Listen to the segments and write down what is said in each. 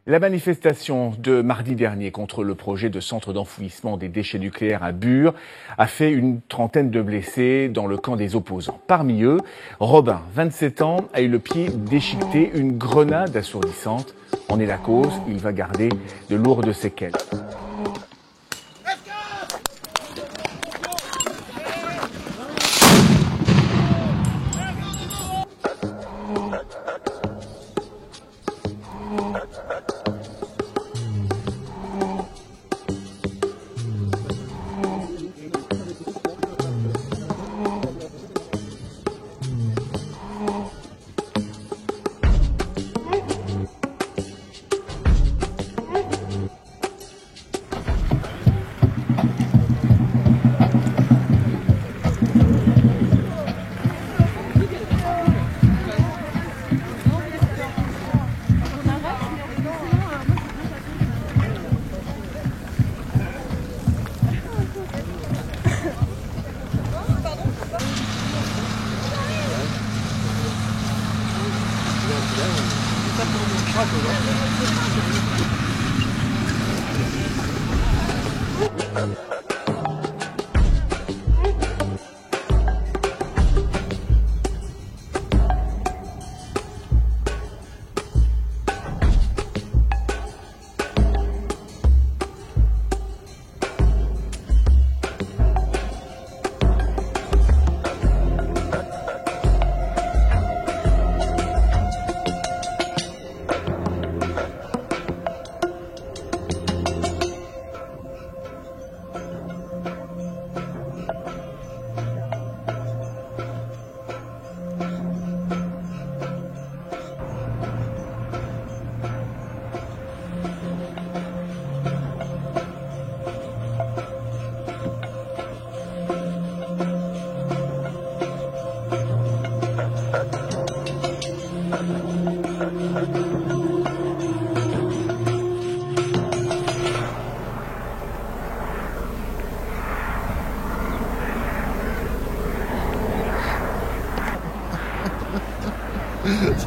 La manifestation de mardi dernier contre le projet de centre d'enfouissement des déchets nucléaires à Bure a fait une trentaine de blessés dans le camp des opposants. Parmi eux, Robin, 27 ans, a eu le pied déchiqueté, une grenade assourdissante en est la cause. Il va garder de lourdes séquelles.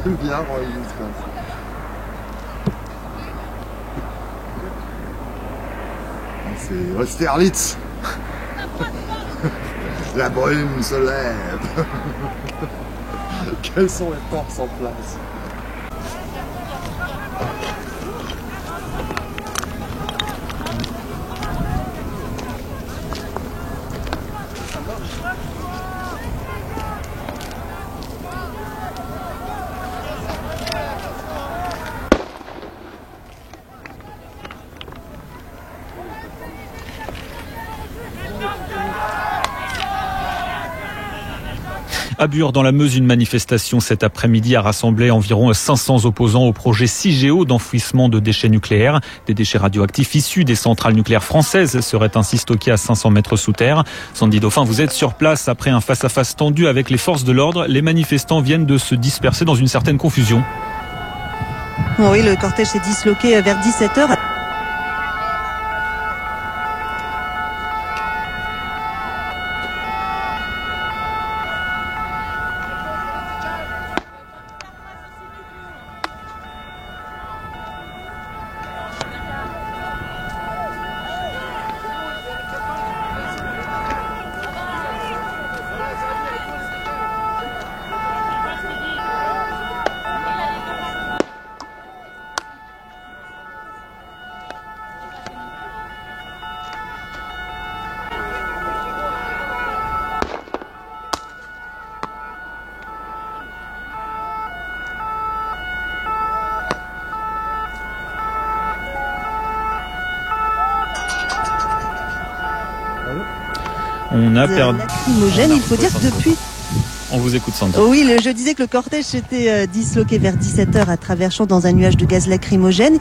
J'aime bien enregistrer ça. C'est Austerlitz. La brume se lève. Quelles sont les forces en place? À Bure, dans la Meuse, une manifestation cet après-midi a rassemblé environ 500 opposants au projet CIGEO d'enfouissement de déchets nucléaires. Des déchets radioactifs issus des centrales nucléaires françaises seraient ainsi stockés à 500 mètres sous terre. Sandy Dauphin, vous êtes sur place après un face-à-face tendu avec les forces de l'ordre. Les manifestants viennent de se disperser dans une certaine confusion. Oui, le cortège s'est disloqué vers 17h. On a perdu. Lacrymogène, il faut dire que depuis. On vous écoute, Sandy. Oui, je disais que le cortège s'était disloqué vers 17h à travers champs dans un nuage de gaz lacrymogène.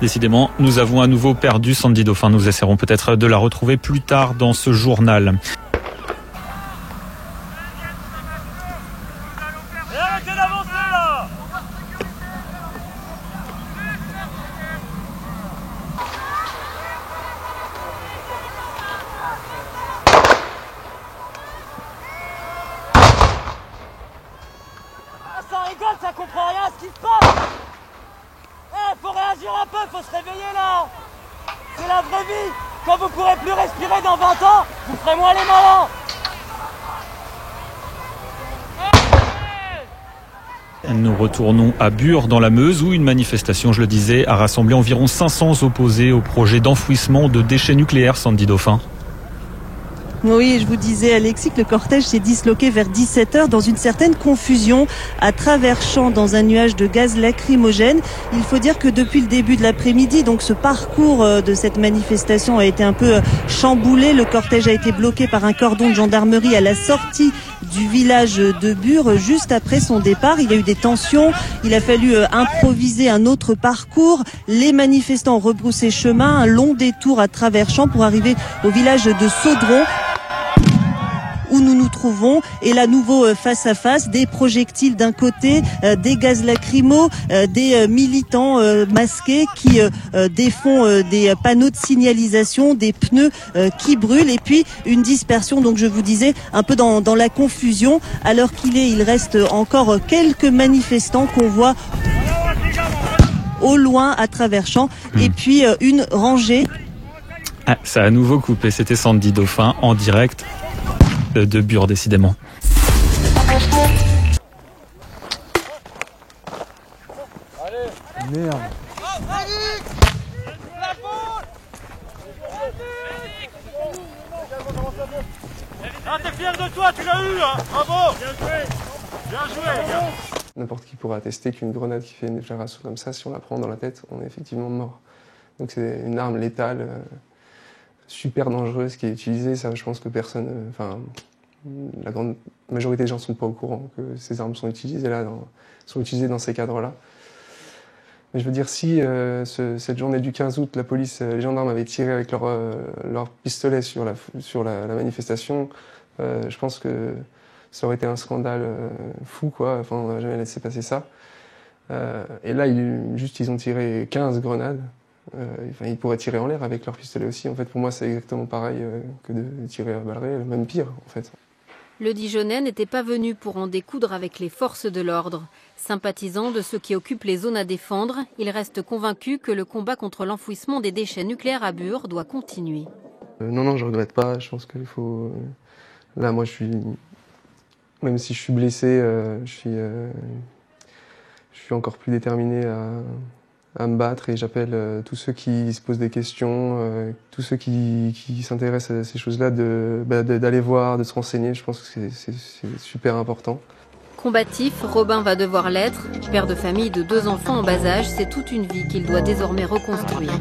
Décidément, nous avons à nouveau perdu Sandy Dauphin. Nous essaierons peut-être de la retrouver plus tard dans ce journal. Arrêtez d'avancer là! Ça rigole, ça comprend rien à ce qui se passe. réagir un peu, faut se réveiller là. C'est la vraie vie. Quand vous pourrez plus respirer dans 20 ans, vous ferez moins les malins. Nous retournons à Bure dans la Meuse où une manifestation, je le disais, a rassemblé environ 500 opposés au projet d'enfouissement de déchets nucléaires, Sandy Dauphin. Oui, je vous disais, Alexis, que le cortège s'est disloqué vers 17h dans une certaine confusion à travers champs dans un nuage de gaz lacrymogène. Il faut dire que depuis le début de l'après-midi, donc ce parcours de cette manifestation a été un peu chamboulé. Le cortège a été bloqué par un cordon de gendarmerie à la sortie du village de Bure juste après son départ. Il y a eu des tensions, il a fallu improviser un autre parcours. Les manifestants ont rebroussé chemin, un long détour à travers champs pour arriver au village de Saudron, où nous nous trouvons, et là nouveau face à face, des projectiles d'un côté, des gaz lacrymaux, des militants masqués qui défont des panneaux de signalisation, des pneus qui brûlent, et puis une dispersion, donc je vous disais, un peu dans la confusion. À l'heure qu'il est, il reste encore quelques manifestants qu'on voit au loin à travers champs, et puis une rangée. Ah, ça a à nouveau coupé, c'était Sandy Dauphin en direct de Bure, décidément. Merde. Ah, t'es fier de toi, tu l'as eu, hein. Bravo. Bien joué. Bien joué. N'importe qui pourra attester qu'une grenade qui fait une déclaration comme ça, si on la prend dans la tête, on est effectivement mort. Donc c'est une arme létale, super dangereuse qui est utilisée. Ça, je pense que personne, la grande majorité des gens ne sont pas au courant que ces armes sont utilisées dans ces cadres-là. Mais je veux dire, si cette journée du 15 août, la police, les gendarmes avaient tiré avec leur pistolet sur la manifestation, je pense que ça aurait été un scandale fou, quoi. Enfin, on n'aurait jamais laissé passer ça. Et là, ils ont tiré 15 grenades. Ils pourraient tirer en l'air avec leur pistolet aussi. En fait, pour moi, c'est exactement pareil que de tirer à balles réelles, même pire, en fait. Le Dijonnais n'était pas venu pour en découdre avec les forces de l'ordre. Sympathisant de ceux qui occupent les zones à défendre, il reste convaincu que le combat contre l'enfouissement des déchets nucléaires à Bure doit continuer. Non, je regrette pas. Je pense qu'il faut... Là, moi, même si je suis blessé, je suis encore plus déterminé à me battre, et j'appelle tous ceux qui se posent des questions, tous ceux qui s'intéressent à ces choses-là, d'aller voir, de se renseigner. Je pense que c'est super important. Combatif, Robin va devoir l'être. Père de famille de 2 enfants en bas âge, c'est toute une vie qu'il doit désormais reconstruire.